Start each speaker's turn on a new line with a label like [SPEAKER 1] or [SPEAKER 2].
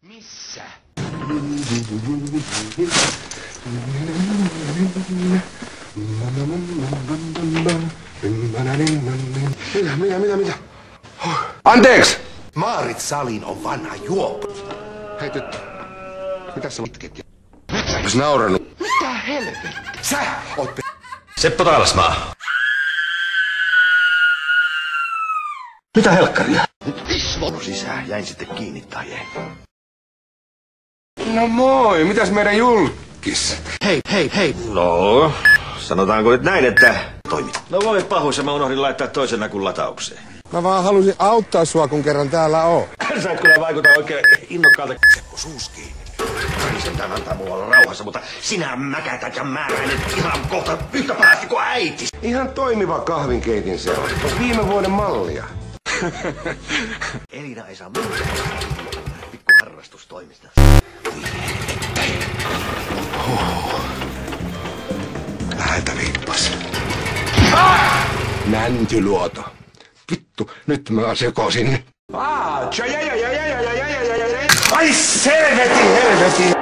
[SPEAKER 1] Missä? Mitä? Anteeksi!
[SPEAKER 2] Maarit Salin on vanha juoppo.
[SPEAKER 1] Hei tyttö, mitä sä itket? Nyt sä nauranut.
[SPEAKER 2] Mitä helvettiä? Sä oot
[SPEAKER 3] Seppo Taalasmaa.
[SPEAKER 2] Mitä helkkaria? Nyt isvonu sisään, jäin sitten kiinni tai ei.
[SPEAKER 1] No moi, mitäs meidän julkis?
[SPEAKER 2] Hei.
[SPEAKER 3] No, sanotaanko nyt näin, että...
[SPEAKER 2] Toimi.
[SPEAKER 3] No voi pahus ja mä unohdin laittaa toisen nakun lataukseen.
[SPEAKER 1] Mä vaan halusin auttaa sua, kun kerran täällä oon.
[SPEAKER 3] Sä et kyllä vaikuta oikein innokkaalta.
[SPEAKER 2] Seppo suus kiinni. Sentään antaa mulla olla rauhassa, mutta sinä mäkätät ja määräilet ihan kohta yhtä pahasti kuin äiti.
[SPEAKER 1] Ihan toimiva kahvinkeitin se on. Viime vuoden mallia.
[SPEAKER 2] Elina ei saa mitään. Pikku harrastustoimista.
[SPEAKER 1] Läheltä viippas. Mäntyluoto. Vittu, nyt mä sekoisin. Ai helvetin!